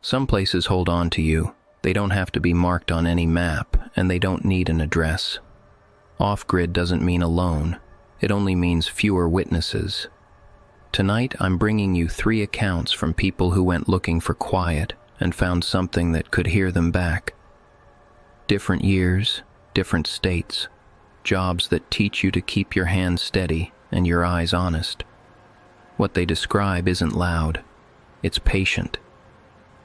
Some places hold on to you. They don't have to be marked on any map, and they don't need an address. Off-grid doesn't mean alone. It only means fewer witnesses. Tonight, I'm bringing you 3 accounts from people who went looking for quiet and found something that could hear them back. Different years, different states, jobs that teach you to keep your hands steady and your eyes honest. What they describe isn't loud. It's patient.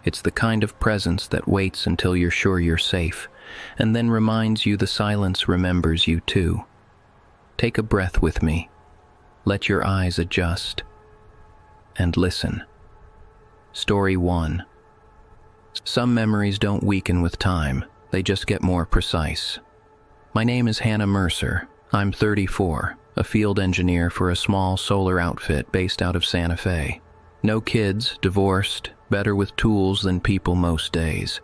It's the kind of presence that waits until you're sure you're safe, and then reminds you the silence remembers you too. Take a breath with me. Let your eyes adjust. And listen. Story 1. Some memories don't weaken with time. They just get more precise. My name is Hannah Mercer. I'm 34, a field engineer for a small solar outfit based out of Santa Fe. No kids, divorced, better with tools than people most days.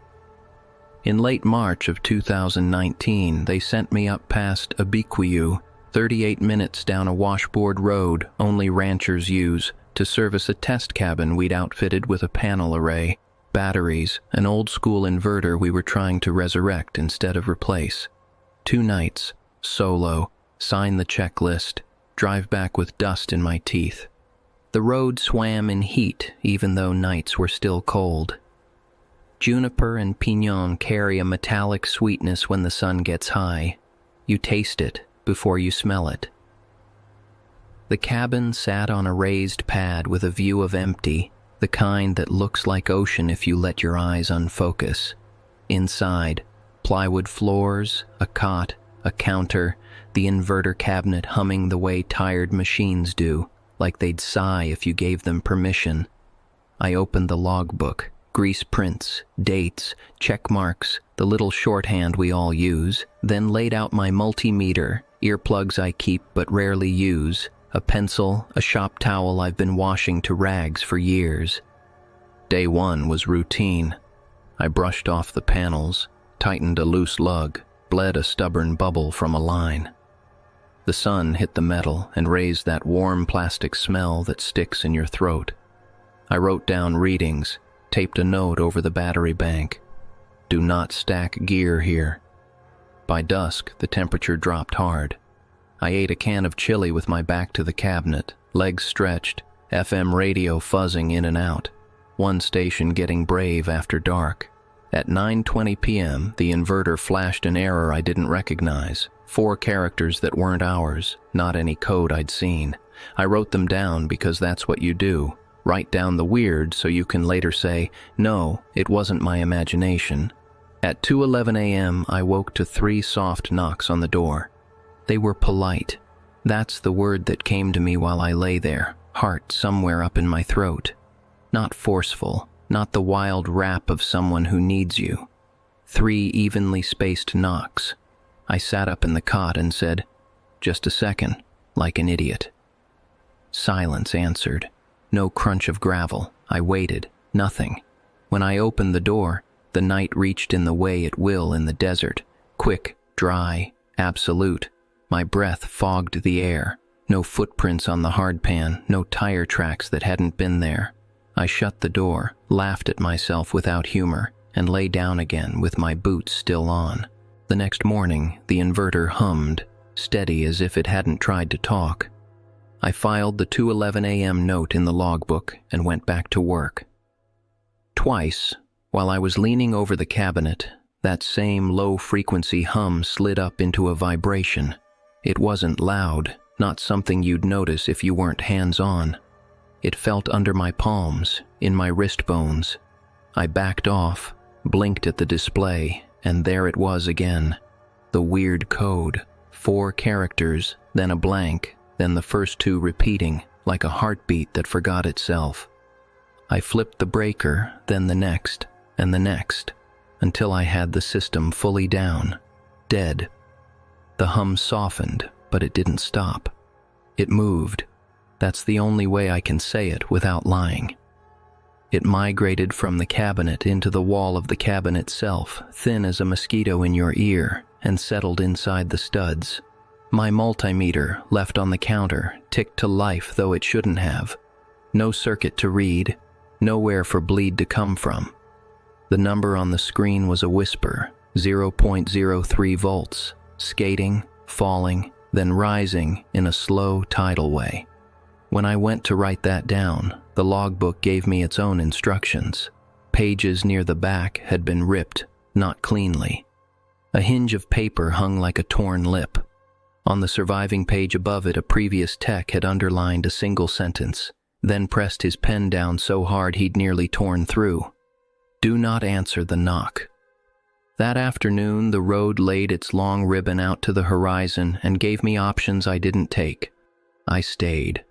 In late March of 2019, they sent me up past Abiquiu, 38 minutes down a washboard road only ranchers use, to service a test cabin we'd outfitted with a panel array, batteries, an old-school inverter we were trying to resurrect instead of replace. 2 nights, solo, sign the checklist, drive back with dust in my teeth. The road swam in heat even though nights were still cold. Juniper and piñon carry a metallic sweetness when the sun gets high. You taste it before you smell it. The cabin sat on a raised pad with a view of empty, the kind that looks like ocean if you let your eyes unfocus. Inside, plywood floors, a cot, a counter, the inverter cabinet humming the way tired machines do, like they'd sigh if you gave them permission. I opened the logbook, grease prints, dates, check marks, the little shorthand we all use, then laid out my multimeter, earplugs I keep but rarely use, a pencil, a shop towel I've been washing to rags for years. Day 1 was routine. I brushed off the panels, tightened a loose lug, bled a stubborn bubble from a line. The sun hit the metal and raised that warm plastic smell that sticks in your throat. I wrote down readings, taped a note over the battery bank. Do not stack gear here. By dusk, the temperature dropped hard. I ate a can of chili with my back to the cabinet, legs stretched, FM radio fuzzing in and out. One station getting brave after dark. At 9:20 p.m., the inverter flashed an error I didn't recognize. 4 characters that weren't ours, not any code I'd seen. I wrote them down because that's what you do. Write down the weird so you can later say, no, it wasn't my imagination. At 2:11 a.m., I woke to 3 soft knocks on the door. They were polite. That's the word that came to me while I lay there, heart somewhere up in my throat. Not forceful, not the wild rap of someone who needs you. 3 evenly spaced knocks. I sat up in the cot and said, just a second, like an idiot. Silence answered. No crunch of gravel. I waited. Nothing. When I opened the door, the night reached in the way it will in the desert. Quick, dry, absolute. My breath fogged the air. No footprints on the hardpan, no tire tracks that hadn't been there. I shut the door, laughed at myself without humor, and lay down again with my boots still on. The next morning, the inverter hummed, steady as if it hadn't tried to talk. I filed the 2:11 a.m. note in the logbook and went back to work. Twice, while I was leaning over the cabinet, that same low-frequency hum slid up into a vibration. It wasn't loud, not something you'd notice if you weren't hands-on. It felt under my palms, in my wrist bones. I backed off, blinked at the display, and there it was again. The weird code, 4 characters, then a blank, then the first 2 repeating, like a heartbeat that forgot itself. I flipped the breaker, then the next, and the next, until I had the system fully down, dead. The hum softened, but it didn't stop. It moved. That's the only way I can say it without lying. It migrated from the cabinet into the wall of the cabin itself, thin as a mosquito in your ear, and settled inside the studs. My multimeter, left on the counter, ticked to life though it shouldn't have. No circuit to read, nowhere for bleed to come from. The number on the screen was a whisper, 0.03 volts, skating, falling, then rising in a slow tidal way. When I went to write that down, the logbook gave me its own instructions. Pages near the back had been ripped, not cleanly. A hinge of paper hung like a torn lip. On the surviving page above it, a previous tech had underlined a single sentence, then pressed his pen down so hard he'd nearly torn through. Do not answer the knock. That afternoon, the road laid its long ribbon out to the horizon and gave me options I didn't take. I stayed.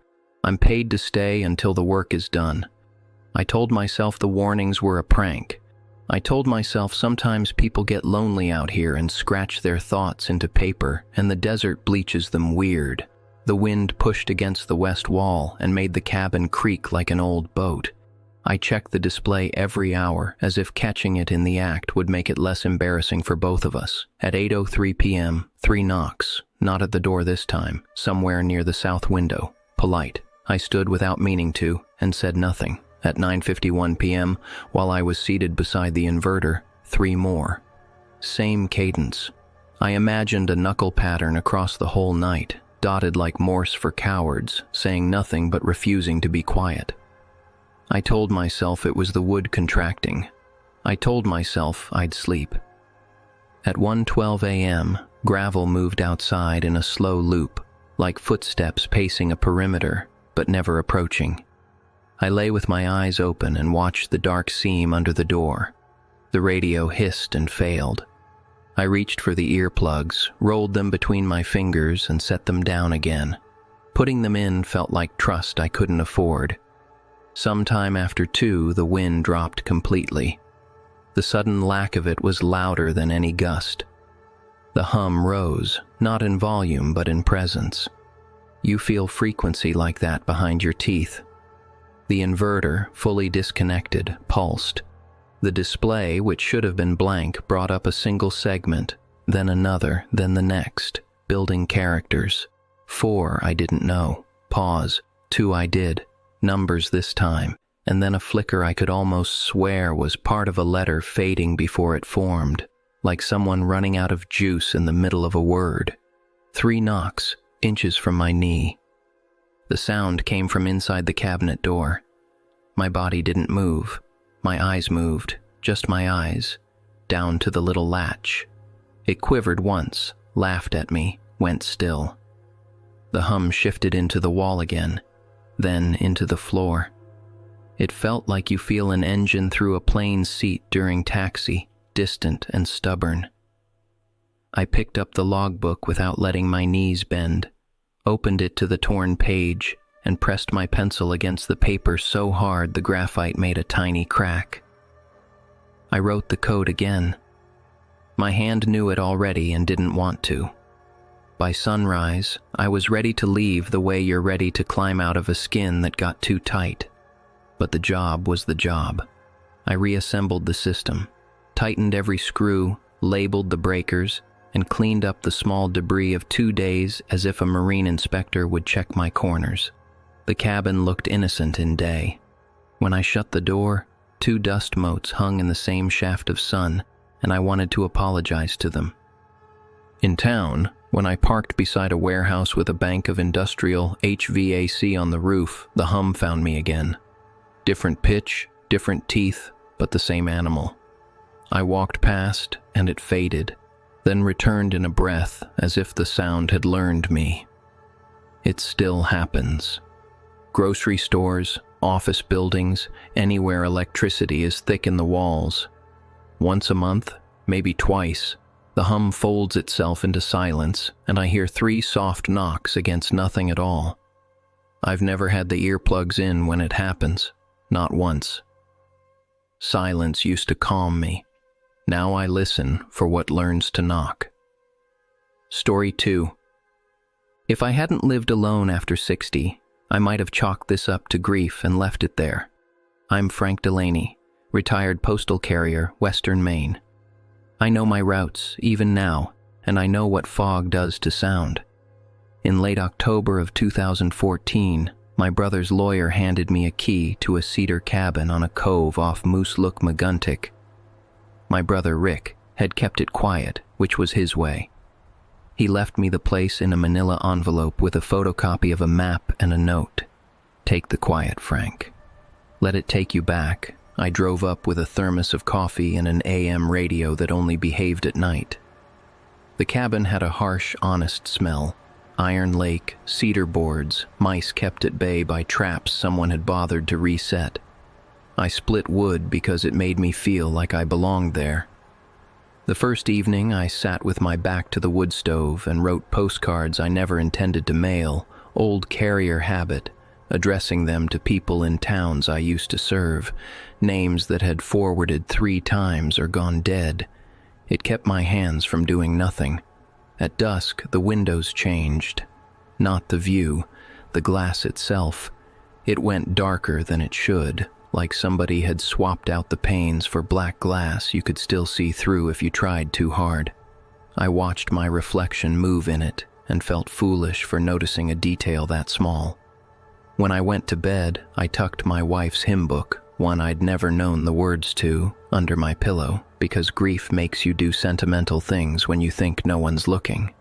I'm paid to stay until the work is done. I told myself the warnings were a prank. I told myself sometimes people get lonely out here and scratch their thoughts into paper, and the desert bleaches them weird. The wind pushed against the west wall and made the cabin creak like an old boat. I checked the display every hour, as if catching it in the act would make it less embarrassing for both of us. At 8:03 p.m., 3 knocks, not at the door this time, somewhere near the south window. Polite. I stood without meaning to, and said nothing. At 9:51 p.m., while I was seated beside the inverter, 3 more. Same cadence. I imagined a knuckle pattern across the whole night, dotted like Morse for cowards, saying nothing but refusing to be quiet. I told myself it was the wood contracting. I told myself I'd sleep. At 1:12 a.m., gravel moved outside in a slow loop, like footsteps pacing a perimeter, but never approaching. I lay with my eyes open and watched the dark seam under the door. The radio hissed and failed. I reached for the earplugs, rolled them between my fingers, and set them down again. Putting them in felt like trust I couldn't afford. Sometime after 2, the wind dropped completely. The sudden lack of it was louder than any gust. The hum rose, not in volume but in presence. You feel frequency like that behind your teeth. The inverter, fully disconnected, pulsed. The display, which should have been blank, brought up a single segment, then another, then the next, building characters. 4 I didn't know. Pause. 2 I did. Numbers this time, and then a flicker I could almost swear was part of a letter fading before it formed, like someone running out of juice in the middle of a word. 3 knocks, inches from my knee. The sound came from inside the cabinet door. My body didn't move. My eyes moved, just my eyes, down to the little latch. It quivered once, laughed at me, went still. The hum shifted into the wall again, then into the floor. It felt like you feel an engine through a plane seat during taxi, distant and stubborn. I picked up the logbook without letting my knees bend, opened it to the torn page, and pressed my pencil against the paper so hard the graphite made a tiny crack. I wrote the code again. My hand knew it already and didn't want to. By sunrise, I was ready to leave the way you're ready to climb out of a skin that got too tight. But the job was the job. I reassembled the system, tightened every screw, labeled the breakers, and cleaned up the small debris of 2 days as if a marine inspector would check my corners. The cabin looked innocent in day. When I shut the door, 2 dust motes hung in the same shaft of sun, and I wanted to apologize to them. In town, when I parked beside a warehouse with a bank of industrial HVAC on the roof, the hum found me again. Different pitch, different teeth, but the same animal. I walked past, and it faded, then returned in a breath as if the sound had learned me. It still happens. Grocery stores, office buildings, anywhere electricity is thick in the walls. Once a month, maybe twice, the hum folds itself into silence, and I hear 3 soft knocks against nothing at all. I've never had the earplugs in when it happens, not once. Silence used to calm me. Now I listen for what learns to knock. Story 2. If I hadn't lived alone after 60, I might have chalked this up to grief and left it there. I'm Frank Delaney, retired postal carrier, Western Maine. I know my routes, even now, and I know what fog does to sound. In late October of 2014, my brother's lawyer handed me a key to a cedar cabin on a cove off Moose Look, Maguntic, my brother Rick, had kept it quiet, which was his way. He left me the place in a manila envelope with a photocopy of a map and a note. "Take the quiet, Frank. Let it take you back." I drove up with a thermos of coffee and an AM radio that only behaved at night. The cabin had a harsh, honest smell. Iron lake, cedar boards, mice kept at bay by traps someone had bothered to reset. I split wood because it made me feel like I belonged there. The first evening, I sat with my back to the wood stove and wrote postcards I never intended to mail, old carrier habit, addressing them to people in towns I used to serve, names that had forwarded 3 times or gone dead. It kept my hands from doing nothing. At dusk, the windows changed. Not the view, the glass itself. It went darker than it should, like somebody had swapped out the panes for black glass you could still see through if you tried too hard. I watched my reflection move in it and felt foolish for noticing a detail that small. When I went to bed, I tucked my wife's hymn book, one I'd never known the words to, under my pillow, because grief makes you do sentimental things when you think no one's looking.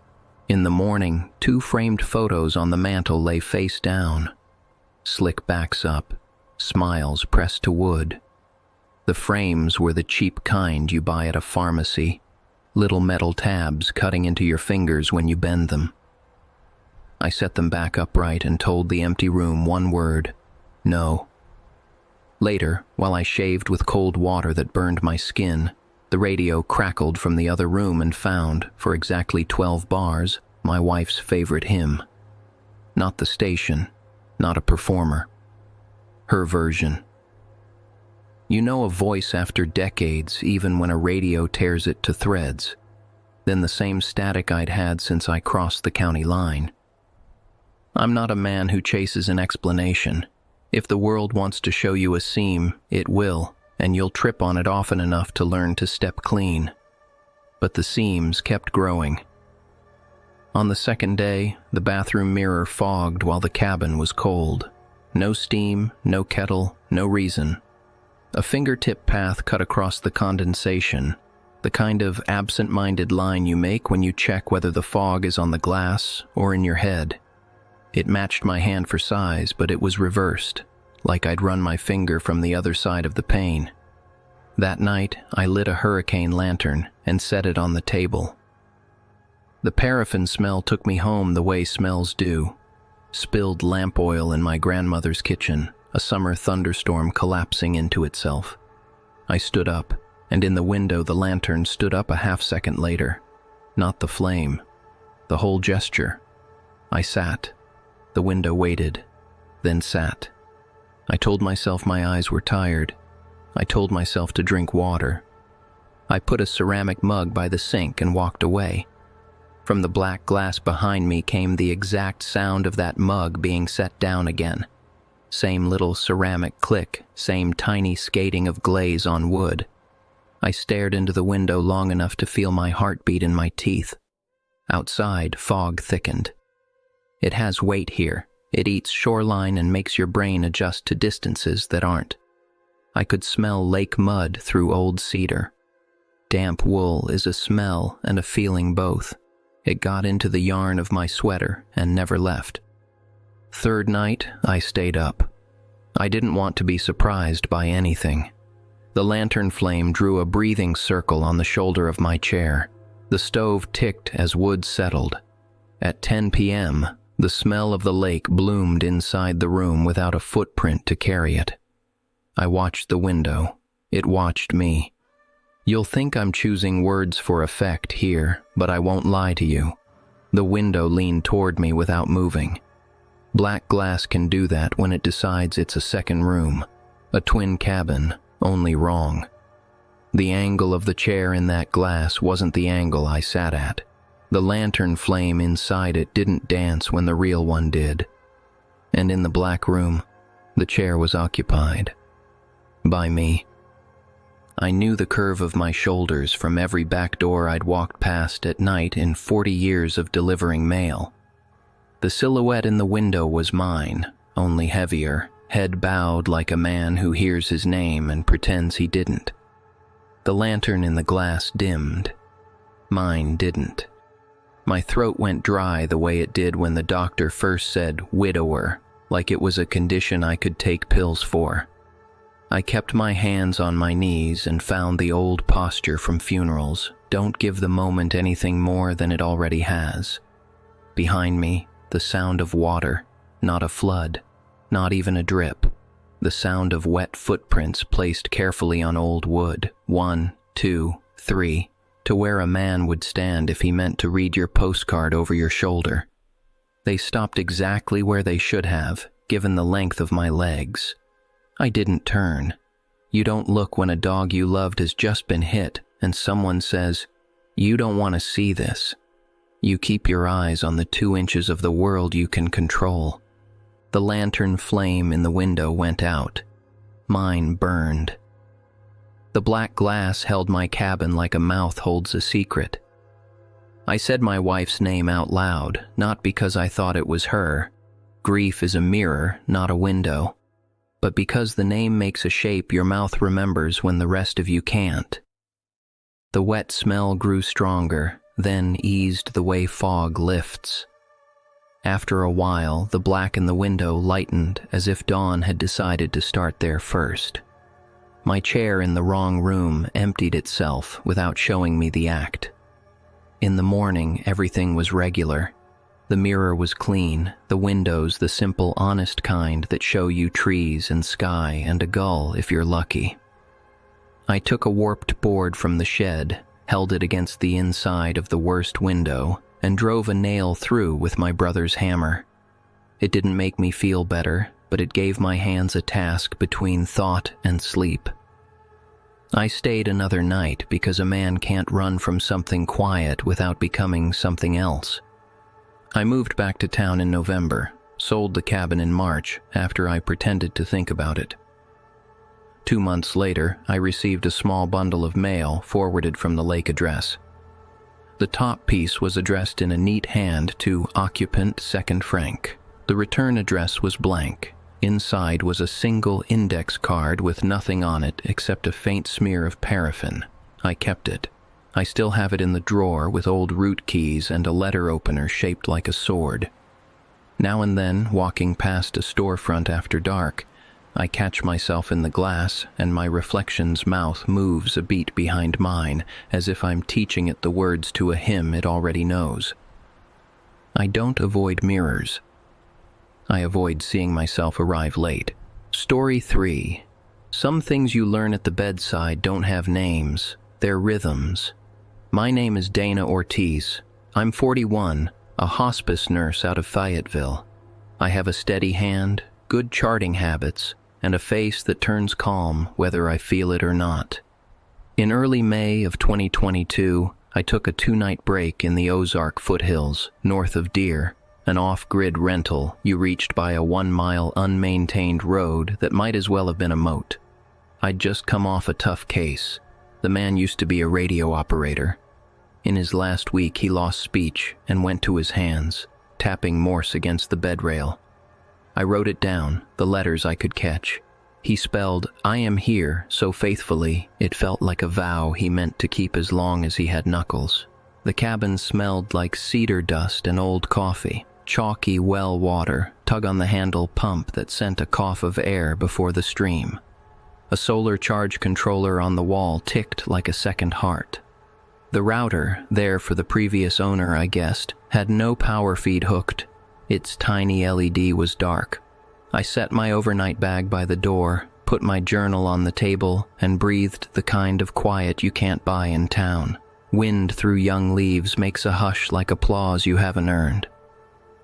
In the morning, 2 framed photos on the mantel lay face down. Slick backs up, smiles pressed to wood. The frames were the cheap kind you buy at a pharmacy, little metal tabs cutting into your fingers when you bend them. I set them back upright and told the empty room one word: no. Later, while I shaved with cold water that burned my skin, the radio crackled from the other room and found, for exactly 12 bars, my wife's favorite hymn. Not the station, not a performer. Her version. You know a voice after decades, even when a radio tears it to threads. Then the same static I'd had since I crossed the county line. I'm not a man who chases an explanation. If the world wants to show you a seam, it will, and you'll trip on it often enough to learn to step clean. But the seams kept growing. On the second day, the bathroom mirror fogged while the cabin was cold. No steam, no kettle, no reason. A fingertip path cut across the condensation, the kind of absent-minded line you make when you check whether the fog is on the glass or in your head. It matched my hand for size, but it was reversed, like I'd run my finger from the other side of the pane. That night, I lit a hurricane lantern and set it on the table. The paraffin smell took me home the way smells do. Spilled lamp oil in my grandmother's kitchen, a summer thunderstorm collapsing into itself. I stood up, and in the window the lantern stood up a half-second later. Not the flame, the whole gesture. I sat. The window waited, then sat. I told myself my eyes were tired. I told myself to drink water. I put a ceramic mug by the sink and walked away. From the black glass behind me came the exact sound of that mug being set down again. Same little ceramic click, same tiny skating of glaze on wood. I stared into the window long enough to feel my heartbeat in my teeth. Outside, fog thickened. It has weight here. It eats shoreline and makes your brain adjust to distances that aren't. I could smell lake mud through old cedar. Damp wool is a smell and a feeling both. It got into the yarn of my sweater and never left. Third night, I stayed up. I didn't want to be surprised by anything. The lantern flame drew a breathing circle on the shoulder of my chair. The stove ticked as wood settled. At 10 p.m., the smell of the lake bloomed inside the room without a footprint to carry it. I watched the window. It watched me. You'll think I'm choosing words for effect here, but I won't lie to you. The window leaned toward me without moving. Black glass can do that when it decides it's a second room, a twin cabin, only wrong. The angle of the chair in that glass wasn't the angle I sat at. The lantern flame inside it didn't dance when the real one did. And in the black room, the chair was occupied. By me. I knew the curve of my shoulders from every back door I'd walked past at night in 40 years of delivering mail. The silhouette in the window was mine, only heavier, head bowed like a man who hears his name and pretends he didn't. The lantern in the glass dimmed. Mine didn't. My throat went dry the way it did when the doctor first said widower, like it was a condition I could take pills for. I kept my hands on my knees and found the old posture from funerals. Don't give the moment anything more than it already has. Behind me, the sound of water, not a flood, not even a drip. The sound of wet footprints placed carefully on old wood, 1, 2, 3, to where a man would stand if he meant to read your postcard over your shoulder. They stopped exactly where they should have, given the length of my legs. I didn't turn. You don't look when a dog you loved has just been hit and someone says, "You don't want to see this." You keep your eyes on the 2 inches of the world you can control. The lantern flame in the window went out. Mine burned. The black glass held my cabin like a mouth holds a secret. I said my wife's name out loud, not because I thought it was her. Grief is a mirror, not a window. But because the name makes a shape your mouth remembers when the rest of you can't. The wet smell grew stronger, then eased the way fog lifts. After a while, the black in the window lightened as if dawn had decided to start there first. My chair in the wrong room emptied itself without showing me the act. In the morning, everything was regular. The mirror was clean, the windows the simple, honest kind that show you trees and sky and a gull if you're lucky. I took a warped board from the shed, held it against the inside of the worst window, and drove a nail through with my brother's hammer. It didn't make me feel better, but it gave my hands a task between thought and sleep. I stayed another night because a man can't run from something quiet without becoming something else. I moved back to town in November, sold the cabin in March after I pretended to think about it. 2 months later, I received a small bundle of mail forwarded from the lake address. The top piece was addressed in a neat hand to occupant Second Frank. The return address was blank. Inside was a single index card with nothing on it except a faint smear of paraffin. I kept it. I still have it in the drawer with old root keys and a letter opener shaped like a sword. Now and then, walking past a storefront after dark, I catch myself in the glass and my reflection's mouth moves a beat behind mine as if I'm teaching it the words to a hymn it already knows. I don't avoid mirrors. I avoid seeing myself arrive late. Story 3. Some things you learn at the bedside don't have names, they're rhythms. My name is Dana Ortiz. I'm 41, a hospice nurse out of Fayetteville. I have a steady hand, good charting habits, and a face that turns calm whether I feel it or not. In early May of 2022, I took a 2-night break in the Ozark foothills, north of Deer, an off-grid rental you reached by a 1-mile unmaintained road that might as well have been a moat. I'd just come off a tough case. The man used to be a radio operator. In his last week, he lost speech and went to his hands, tapping Morse against the bed rail. I wrote it down, the letters I could catch. He spelled, "I am here," so faithfully, it felt like a vow he meant to keep as long as he had knuckles. The cabin smelled like cedar dust and old coffee, chalky well water, tug-on-the-handle pump that sent a cough of air before the stream. A solar charge controller on the wall ticked like a second heart. The router, there for the previous owner I guessed, had no power feed hooked. Its tiny LED was dark. I set my overnight bag by the door, put my journal on the table, and breathed the kind of quiet you can't buy in town. Wind through young leaves makes a hush like applause you haven't earned.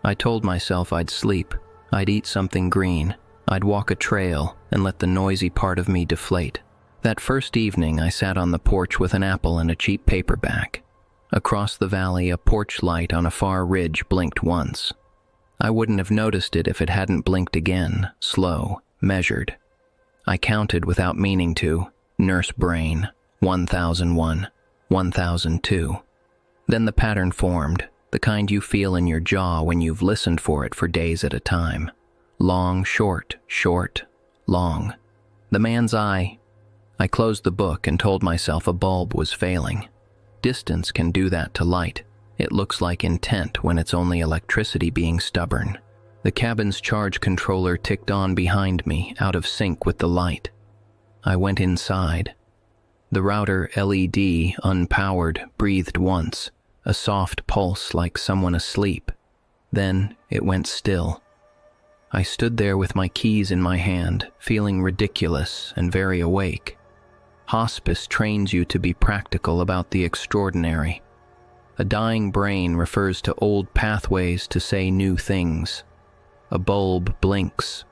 I told myself I'd sleep, I'd eat something green, I'd walk a trail, and let the noisy part of me deflate. That first evening, I sat on the porch with an apple and a cheap paperback. Across the valley, a porch light on a far ridge blinked once. I wouldn't have noticed it if it hadn't blinked again, slow, measured. I counted without meaning to, nurse brain, 1001, 1002. Then the pattern formed, the kind you feel in your jaw when you've listened for it for days at a time. Long, short, short, long. The man's eye. I closed the book and told myself a bulb was failing. Distance can do that to light. It looks like intent when it's only electricity being stubborn. The cabin's charge controller ticked on behind me, out of sync with the light. I went inside. The router LED, unpowered, breathed once, a soft pulse like someone asleep. Then it went still. I stood there with my keys in my hand, feeling ridiculous and very awake. Hospice trains you to be practical about the extraordinary. A dying brain refers to old pathways to say new things. A bulb blinks.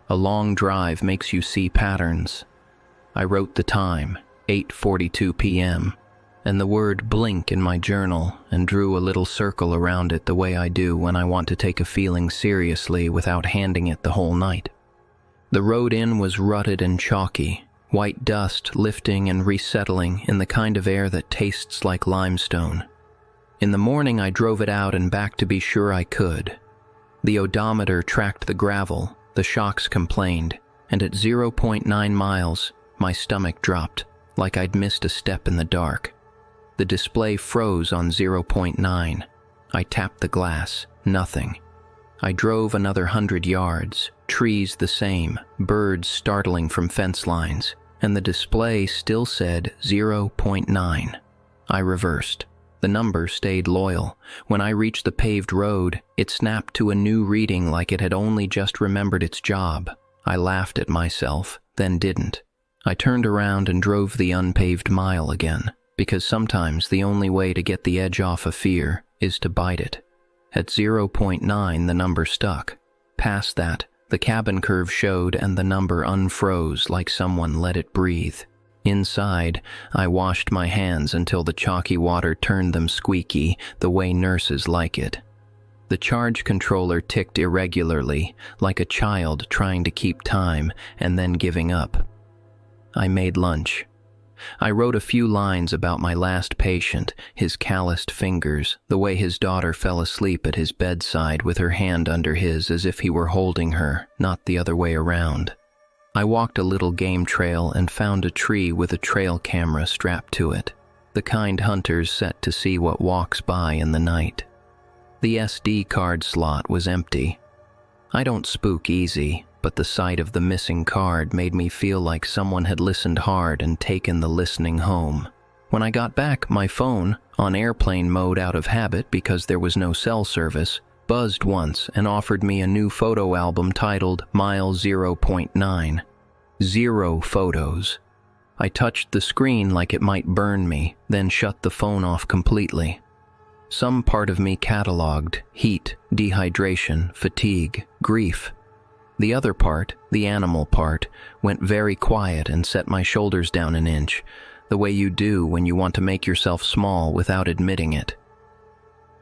A long drive makes you see patterns. I wrote the time, 8:42 p.m., and the word blink in my journal and drew a little circle around it the way I do when I want to take a feeling seriously without handing it the whole night. The road in was rutted and chalky, white dust lifting and resettling in the kind of air that tastes like limestone. In the morning I drove it out and back to be sure I could. The odometer tracked the gravel, the shocks complained, and at 0.9 miles, my stomach dropped, like I'd missed a step in the dark. The display froze on 0.9. I tapped the glass, nothing. I drove another 100 yards, trees the same, birds startling from fence lines, and the display still said 0.9. I reversed. The number stayed loyal. When I reached the paved road, it snapped to a new reading like it had only just remembered its job. I laughed at myself, then didn't. I turned around and drove the unpaved mile again, because sometimes the only way to get the edge off of fear is to bite it. At 0.9, the number stuck. Past that, the cabin curve showed and the number unfroze like someone let it breathe. Inside, I washed my hands until the chalky water turned them squeaky, the way nurses like it. The charge controller ticked irregularly, like a child trying to keep time and then giving up. I made lunch. I wrote a few lines about my last patient, his calloused fingers, the way his daughter fell asleep at his bedside with her hand under his as if he were holding her, not the other way around. I walked a little game trail and found a tree with a trail camera strapped to it, the kind hunters set to see what walks by in the night. The SD card slot was empty. I don't spook easy, but the sight of the missing card made me feel like someone had listened hard and taken the listening home. When I got back, my phone, on airplane mode out of habit because there was no cell service, buzzed once and offered me a new photo album titled Mile 0.9. 0 photos. I touched the screen like it might burn me, then shut the phone off completely. Some part of me cataloged heat, dehydration, fatigue, grief. The other part, the animal part, went very quiet and set my shoulders down an inch, the way you do when you want to make yourself small without admitting it.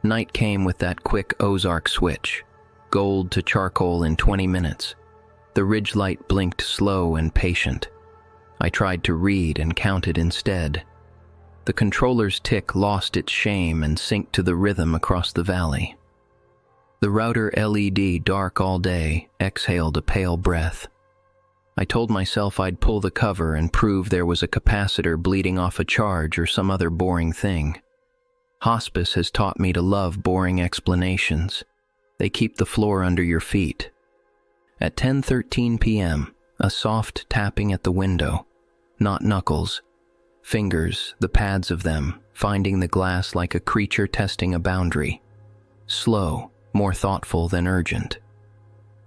Night came with that quick Ozark switch, gold to charcoal in 20 minutes. The ridge light blinked slow and patient. I tried to read and counted instead. The controller's tick lost its shame and synced to the rhythm across the valley. The router LED, dark all day, exhaled a pale breath. I told myself I'd pull the cover and prove there was a capacitor bleeding off a charge or some other boring thing. Hospice has taught me to love boring explanations. They keep the floor under your feet. At 10:13 p.m., a soft tapping at the window. Not knuckles. Fingers, the pads of them, finding the glass like a creature testing a boundary. Slow, more thoughtful than urgent.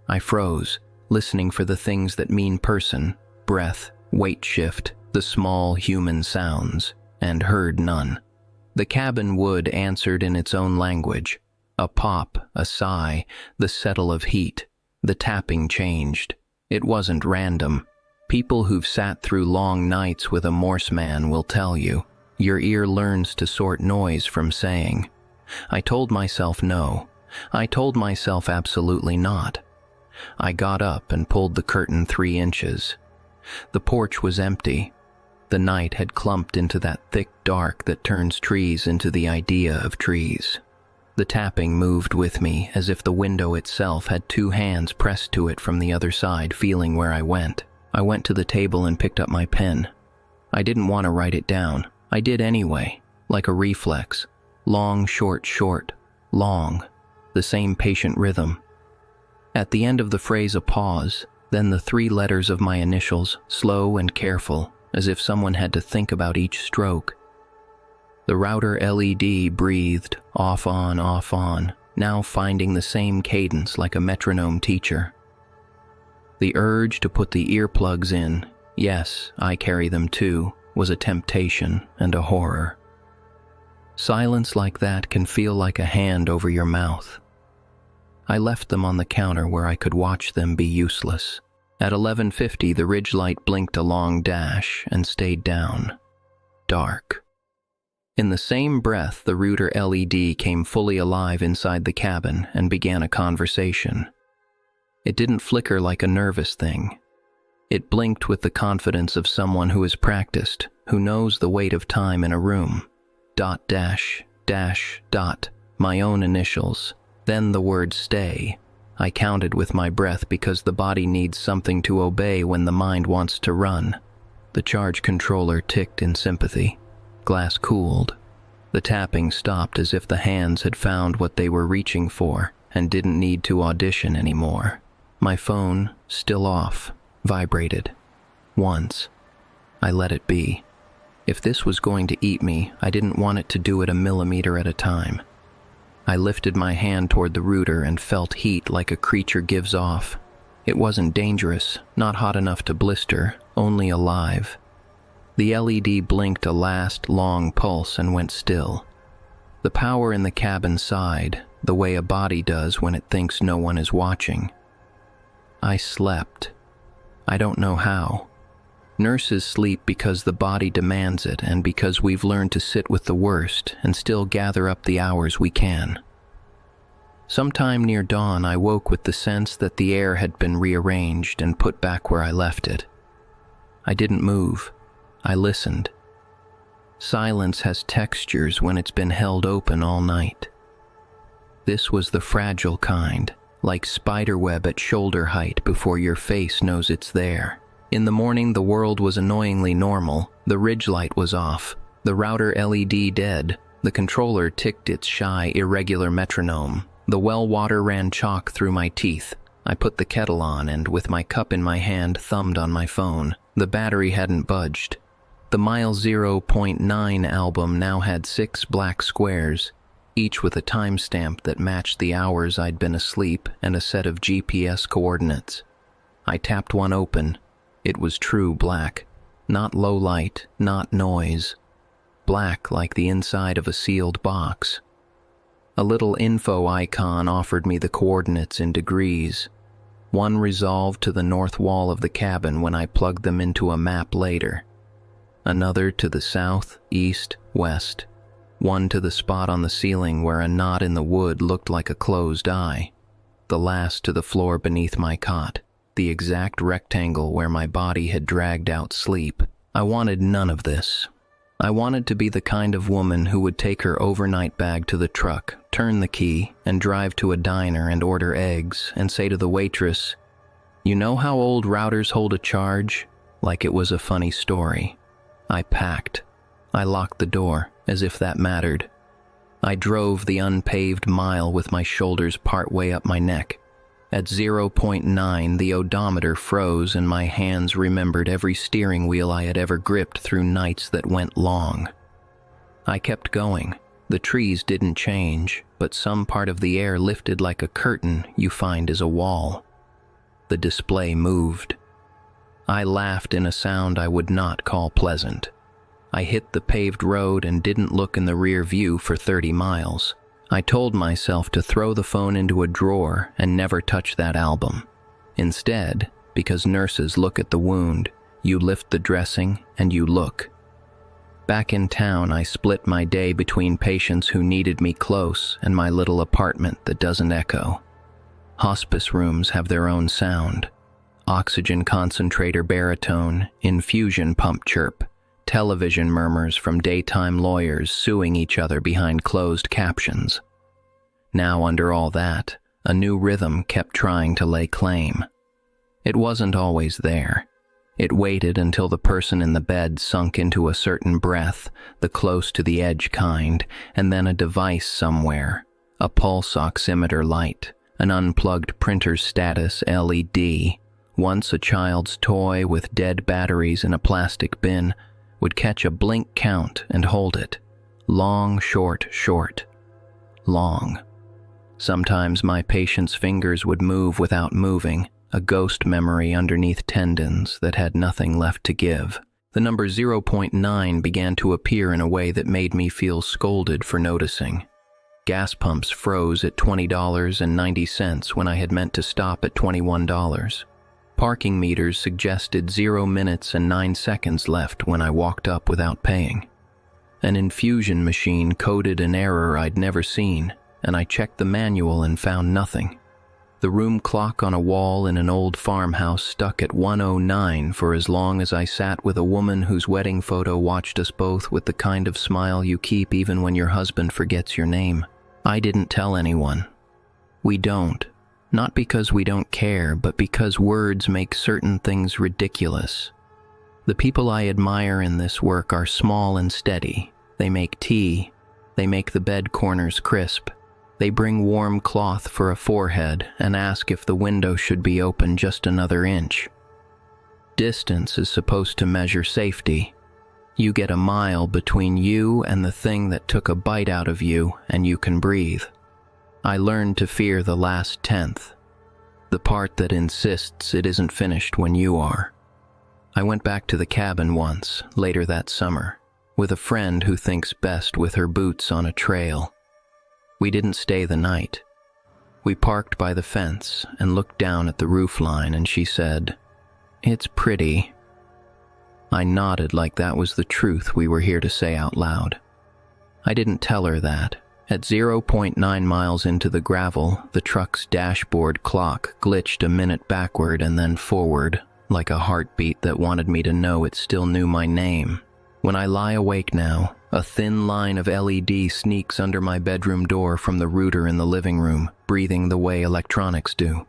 I froze, listening for the things that mean person, breath, weight shift, the small human sounds, and heard none. The cabin wood answered in its own language. A pop, a sigh, the settle of heat. The tapping changed. It wasn't random. People who've sat through long nights with a Morse man will tell you. Your ear learns to sort noise from saying. I told myself no. I told myself absolutely not. I got up and pulled the curtain 3 inches. The porch was empty. The night had clumped into that thick dark that turns trees into the idea of trees. The tapping moved with me as if the window itself had 2 hands pressed to it from the other side, feeling where I went. I went to the table and picked up my pen. I didn't want to write it down. I did anyway, like a reflex. Long, short, short, long. The same patient rhythm. At the end of the phrase a pause, then the 3 letters of my initials, slow and careful, as if someone had to think about each stroke. The router LED breathed, off on, now finding the same cadence like a metronome teacher. The urge to put the earplugs in, yes, I carry them too, was a temptation and a horror. Silence like that can feel like a hand over your mouth. I left them on the counter where I could watch them be useless. At 11:50, the ridge light blinked a long dash and stayed down. Dark. In the same breath, the router LED came fully alive inside the cabin and began a conversation. It didn't flicker like a nervous thing. It blinked with the confidence of someone who has practiced, who knows the weight of time in a room. Dot dash, dash, dot, my own initials. Then the word stay. I counted with my breath because the body needs something to obey when the mind wants to run. The charge controller ticked in sympathy. Glass cooled. The tapping stopped as if the hands had found what they were reaching for and didn't need to audition anymore. My phone, still off, vibrated. Once. I let it be. If this was going to eat me, I didn't want it to do it a millimeter at a time. I lifted my hand toward the router and felt heat like a creature gives off. It wasn't dangerous, not hot enough to blister, only alive. The LED blinked a last, long pulse and went still. The power in the cabin sighed, the way a body does when it thinks no one is watching. I slept. I don't know how. Nurses sleep because the body demands it and because we've learned to sit with the worst and still gather up the hours we can. Sometime near dawn, I woke with the sense that the air had been rearranged and put back where I left it. I didn't move. I listened. Silence has textures when it's been held open all night. This was the fragile kind, like spiderweb at shoulder height before your face knows it's there. In the morning, the world was annoyingly normal. The ridge light was off, the router LED dead, the controller ticked its shy, irregular metronome. The well water ran chalk through my teeth. I put the kettle on and, with my cup in my hand, thumbed on my phone. The battery hadn't budged. The Mile 0.9 album now had 6 black squares, each with a timestamp that matched the hours I'd been asleep and a set of GPS coordinates. I tapped one open. It was true black, not low light, not noise. Black like the inside of a sealed box. A little info icon offered me the coordinates in degrees. One resolved to the north wall of the cabin when I plugged them into a map later. Another to the south, east, west. One to the spot on the ceiling where a knot in the wood looked like a closed eye. The last to the floor beneath my cot. The exact rectangle where my body had dragged out sleep. I wanted none of this. I wanted to be the kind of woman who would take her overnight bag to the truck, turn the key, and drive to a diner and order eggs and say to the waitress, "You know how old routers hold a charge?" Like it was a funny story. I packed. I locked the door, as if that mattered. I drove the unpaved mile with my shoulders partway up my neck. At 0.9, the odometer froze and my hands remembered every steering wheel I had ever gripped through nights that went long. I kept going. The trees didn't change, but some part of the air lifted like a curtain you find as a wall. The display moved. I laughed in a sound I would not call pleasant. I hit the paved road and didn't look in the rear view for 30 miles. I told myself to throw the phone into a drawer and never touch that album. Instead, because nurses look at the wound, you lift the dressing and you look. Back in town, I split my day between patients who needed me close and my little apartment that doesn't echo. Hospice rooms have their own sound. Oxygen concentrator baritone, infusion pump chirp, television murmurs from daytime lawyers suing each other behind closed captions. Now, under all that, a new rhythm kept trying to lay claim. It wasn't always there. It waited until the person in the bed sunk into a certain breath, the close to the edge kind, and then a device somewhere, a pulse oximeter light, an unplugged printer's status LED, once a child's toy with dead batteries in a plastic bin, would catch a blink count and hold it. Long, short, short. Long. Sometimes my patient's fingers would move without moving, a ghost memory underneath tendons that had nothing left to give. The number 0.9 began to appear in a way that made me feel scolded for noticing. Gas pumps froze at $20.90 when I had meant to stop at $21. Parking meters suggested 0 minutes and 9 seconds left when I walked up without paying. An infusion machine coded an error I'd never seen, and I checked the manual and found nothing. The room clock on a wall in an old farmhouse stuck at 1:09 for as long as I sat with a woman whose wedding photo watched us both with the kind of smile you keep even when your husband forgets your name. I didn't tell anyone. We don't. Not because we don't care, but because words make certain things ridiculous. The people I admire in this work are small and steady. They make tea. They make the bed corners crisp. They bring warm cloth for a forehead and ask if the window should be open just another inch. Distance is supposed to measure safety. You get a mile between you and the thing that took a bite out of you, and you can breathe. I learned to fear the last tenth, the part that insists it isn't finished when you are. I went back to the cabin once, later that summer, with a friend who thinks best with her boots on a trail. We didn't stay the night. We parked by the fence and looked down at the roofline, and she said, "It's pretty." I nodded like that was the truth we were here to say out loud. I didn't tell her that. At 0.9 miles into the gravel, the truck's dashboard clock glitched a minute backward and then forward, like a heartbeat that wanted me to know it still knew my name. When I lie awake now, a thin line of LED sneaks under my bedroom door from the router in the living room, breathing the way electronics do.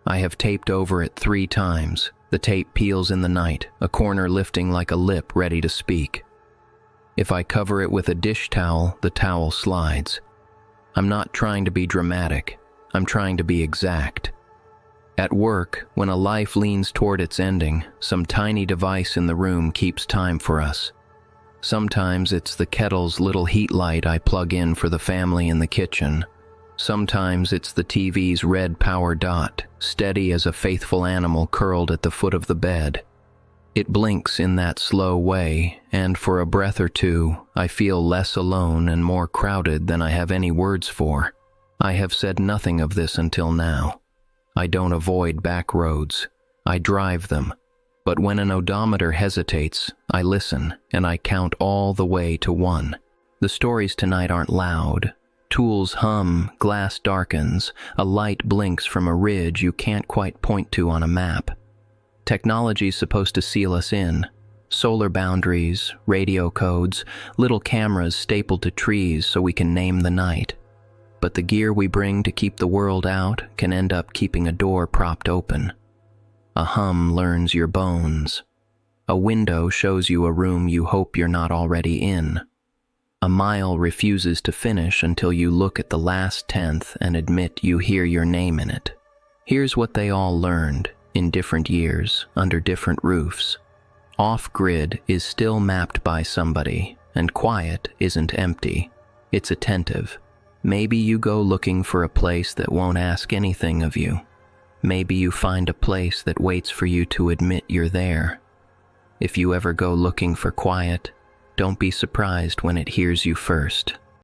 I have taped over it 3 times. The tape peels in the night, a corner lifting like a lip ready to speak. If I cover it with a dish towel, the towel slides. I'm not trying to be dramatic. I'm trying to be exact. At work, when a life leans toward its ending, some tiny device in the room keeps time for us. Sometimes it's the kettle's little heat light I plug in for the family in the kitchen. Sometimes it's the TV's red power dot, steady as a faithful animal curled at the foot of the bed. It blinks in that slow way, and for a breath or two, I feel less alone and more crowded than I have any words for. I have said nothing of this until now. I don't avoid back roads. I drive them. But when an odometer hesitates, I listen, and I count all the way to 1. The stories tonight aren't loud. Tools hum, glass darkens, a light blinks from a ridge you can't quite point to on a map. Technology's supposed to seal us in. Solar boundaries, radio codes, little cameras stapled to trees so we can name the night. But the gear we bring to keep the world out can end up keeping a door propped open. A hum learns your bones. A window shows you a room you hope you're not already in. A mile refuses to finish until you look at the last tenth and admit you hear your name in it. Here's what they all learned, in different years, under different roofs. Off-grid is still mapped by somebody, and quiet isn't empty. It's attentive. Maybe you go looking for a place that won't ask anything of you. Maybe you find a place that waits for you to admit you're there. If you ever go looking for quiet, don't be surprised when it hears you first.